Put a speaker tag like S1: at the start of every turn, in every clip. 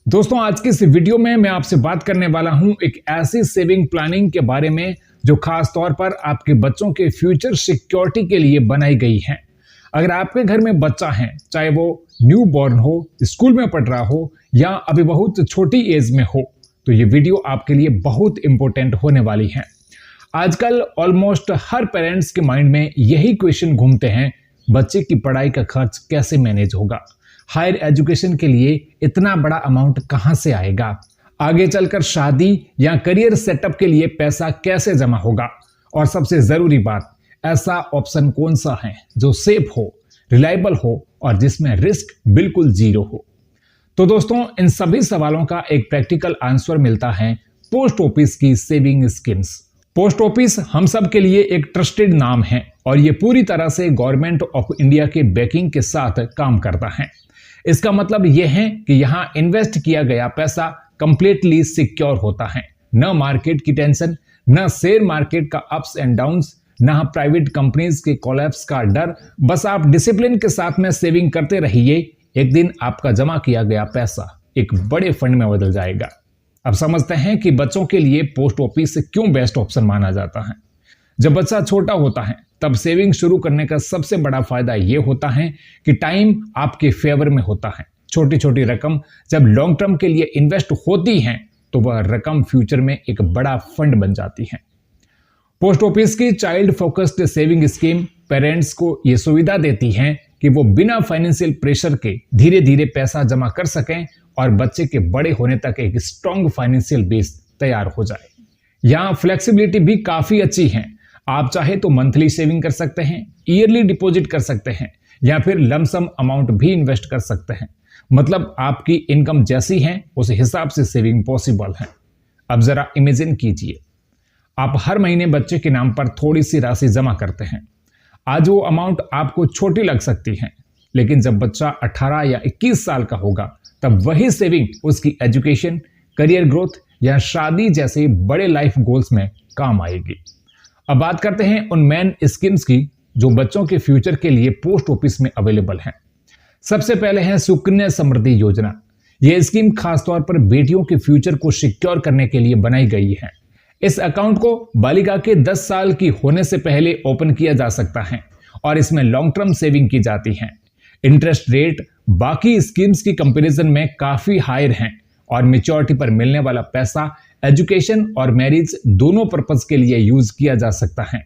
S1: दोस्तों, आज की इस वीडियो में मैं आपसे बात करने वाला हूं एक ऐसी सेविंग प्लानिंग के बारे में जो खास तौर पर आपके बच्चों के फ्यूचर सिक्योरिटी के लिए बनाई गई है। अगर आपके घर में बच्चा है, चाहे वो न्यू बॉर्न हो, स्कूल में पढ़ रहा हो या अभी बहुत छोटी एज में हो, तो ये वीडियो आपके लिए बहुत इंपॉर्टेंट होने वाली है। आजकल ऑलमोस्ट हर पेरेंट्स के माइंड में यही क्वेश्चन घूमते हैं, बच्चे की पढ़ाई का खर्च कैसे मैनेज होगा, हायर एजुकेशन के लिए इतना बड़ा अमाउंट कहां से आएगा, आगे चलकर शादी या करियर सेटअप के लिए पैसा कैसे जमा होगा, और सबसे जरूरी बात, ऐसा ऑप्शन कौन सा है जो सेफ हो, रिलायबल हो और जिसमें रिस्क बिल्कुल जीरो हो। तो दोस्तों, इन सभी सवालों का एक प्रैक्टिकल आंसर मिलता है पोस्ट ऑफिस की सेविंग स्कीम्स। पोस्ट ऑफिस हम सब के लिए एक ट्रस्टेड नाम है और ये पूरी तरह से गवर्नमेंट ऑफ इंडिया के बैकिंग के साथ काम करता है। इसका मतलब यह है कि यहां इन्वेस्ट किया गया पैसा कंप्लीटली सिक्योर होता है। न मार्केट की टेंशन, न शेयर मार्केट का अप्स एंड डाउन्स, न प्राइवेट कंपनीज के कोलैप्स का डर। बस आप डिसिप्लिन के साथ में सेविंग करते रहिए, एक दिन आपका जमा किया गया पैसा एक बड़े फंड में बदल जाएगा। अब समझते हैं कि बच्चों के लिए पोस्ट ऑफिस क्यों बेस्ट ऑप्शन माना जाता है। जब बच्चा छोटा होता है तब सेविंग शुरू करने का सबसे बड़ा फायदा यह होता है कि टाइम आपके फेवर में होता है। छोटी छोटी रकम जब लॉन्ग टर्म के लिए इन्वेस्ट होती हैं तो वह रकम फ्यूचर में एक बड़ा फंड बन जाती है। पोस्ट ऑफिस की child focused saving scheme parents को यह सुविधा देती है कि वो बिना फाइनेंशियल प्रेशर के धीरे धीरे पैसा जमा कर सकें और बच्चे के बड़े होने तक एक स्ट्रॉन्ग फाइनेंशियल बेस तैयार हो जाए। यहाँ फ्लेक्सिबिलिटी भी काफी अच्छी है। आप चाहे तो मंथली सेविंग कर सकते हैं, ईयरली डिपॉजिट कर सकते हैं या फिर लमसम अमाउंट भी इन्वेस्ट कर सकते हैं। मतलब आपकी इनकम जैसी है उस हिसाब से सेविंग पॉसिबल है। अब जरा इमेजिन कीजिए, आप हर महीने बच्चे के नाम पर थोड़ी सी राशि जमा करते हैं। आज वो अमाउंट आपको छोटी लग सकती है, लेकिन जब बच्चा 18 या 21 साल का होगा तब वही सेविंग उसकी एजुकेशन, करियर ग्रोथ या शादी जैसे बड़े लाइफ गोल्स में काम आएगी। अब बात करते हैं उन मेन स्कीम्स की जो बच्चों के फ्यूचर के लिए पोस्ट ऑफिस में अवेलेबल हैं। सबसे पहले है सुकन्या समृद्धि योजना। यह स्कीम खासतौर पर बेटियों के फ्यूचर को सिक्योर करने के लिए बनाई गई है। इस अकाउंट को बालिका के 10 साल की होने से पहले ओपन किया जा सकता है और इसमें लॉन्ग टर्म सेविंग की जाती है। इंटरेस्ट रेट बाकी स्कीम्स की कंपैरिजन में काफी हायर है और मैच्योरिटी पर मिलने वाला पैसा एजुकेशन और मैरिज दोनों पर्पस के लिए यूज किया जा सकता है।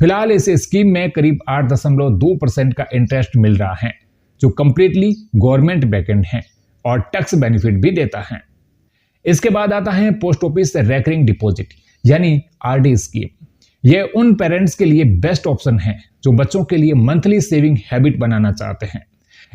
S1: फिलहाल इस स्कीम में करीब 8.2% का इंटरेस्ट मिल रहा है जो कंप्लीटली गवर्नमेंट बैकएंड है और टैक्स बेनिफिट भी देता है। इसके बाद आता है पोस्ट ऑफिस रेकरिंग डिपॉजिट यानी आरडी स्कीम। यह उन पेरेंट्स के लिए बेस्ट ऑप्शन है जो बच्चों के लिए मंथली सेविंग हैबिट बनाना चाहते हैं।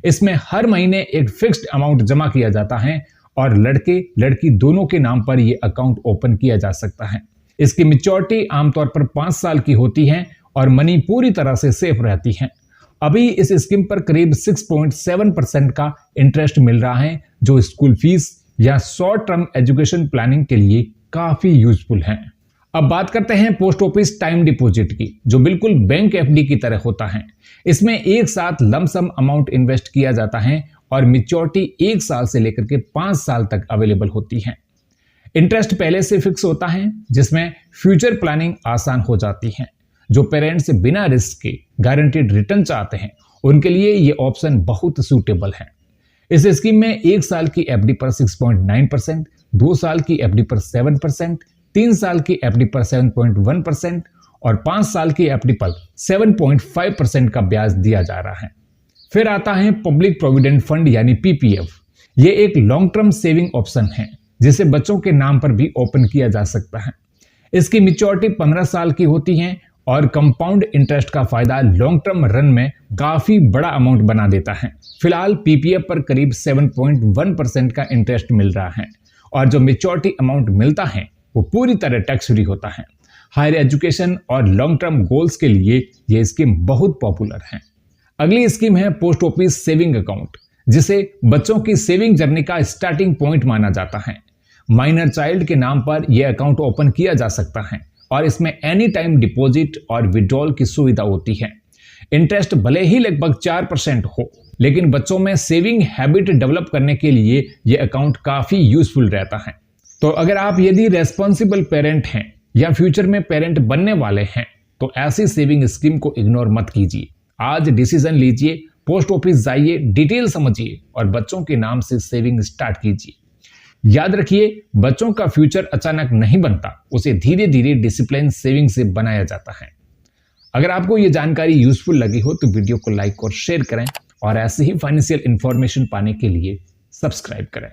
S1: इसमें हर महीने एक फिक्स्ड अमाउंट जमा किया जाता है और लड़के लड़की दोनों के नाम पर यह अकाउंट ओपन किया जा सकता है। इसकी मैच्योरिटी आमतौर पर 5 साल की होती है और मनी पूरी तरह से सेफ रहती है। अभी इस स्कीम पर करीब 6.7% का इंटरेस्ट मिल रहा है जो स्कूल फीस या शॉर्ट टर्म एजुकेशन प्लानिंग के लिए काफी यूजफुल है। अब बात करते हैं पोस्ट ऑफिस टाइम डिपॉजिट की, जो बिल्कुल बैंक एफडी की तरह होता है। इसमें एक साथ लमसम अमाउंट इन्वेस्ट किया जाता है और मैच्योरिटी 1 साल से लेकर के 5 साल तक अवेलेबल होती है। इंटरेस्ट पहले से फिक्स होता है जिसमें फ्यूचर प्लानिंग आसान हो जाती है। जो पेरेंट्स बिना रिस्क के गारंटीड रिटर्न चाहते हैं उनके लिए यह ऑप्शन बहुत सूटेबल है। इस स्कीम में 1 साल की एफडी पर 6.9%, 2 साल की एफडी पर 7%, 3 साल की एफडी पर 7.1% और 5 साल की एफडी पर 7.5% का ब्याज दिया जा रहा है। फिर आता है पब्लिक प्रोविडेंट फंड यानी पीपीएफ। ये एक लॉन्ग टर्म सेविंग ऑप्शन है जिसे बच्चों के नाम पर भी ओपन किया जा सकता है। इसकी मैच्योरिटी 15 साल की होती है और कंपाउंड इंटरेस्ट का फायदा लॉन्ग टर्म रन में काफी बड़ा अमाउंट बना देता है। फिलहाल पीपीएफ पर करीब 7.1% का इंटरेस्ट मिल रहा है और जो मैच्योरिटी अमाउंट मिलता है वो पूरी तरह टैक्स फ्री होता है। हायर एजुकेशन और लॉन्ग टर्म गोल्स के लिए यह स्कीम बहुत पॉपुलर है। अगली स्कीम है पोस्ट ऑफिस सेविंग अकाउंट, जिसे बच्चों की सेविंग जर्नी का स्टार्टिंग पॉइंट माना जाता है। माइनर चाइल्ड के नाम पर यह अकाउंट ओपन किया जा सकता है और इसमें एनी टाइम डिपॉजिट और विड्रॉल की सुविधा होती है। इंटरेस्ट भले ही लगभग 4% हो, लेकिन बच्चों में सेविंग हैबिट डेवलप करने के लिए यह अकाउंट काफी यूजफुल रहता है। तो अगर आप यदि रेस्पॉन्सिबल पेरेंट हैं या फ्यूचर में पेरेंट बनने वाले हैं तो ऐसी सेविंग स्कीम को इग्नोर मत कीजिए। आज डिसीजन लीजिए, पोस्ट ऑफिस जाइए, डिटेल समझिए और बच्चों के नाम से सेविंग स्टार्ट कीजिए। याद रखिए, बच्चों का फ्यूचर अचानक नहीं बनता, उसे धीरे धीरे डिसिप्लिन सेविंग से बनाया जाता है। अगर आपको यह जानकारी यूजफुल लगी हो तो वीडियो को लाइक और शेयर करें और ऐसे ही फाइनेंशियल इंफॉर्मेशन पाने के लिए सब्सक्राइब करें।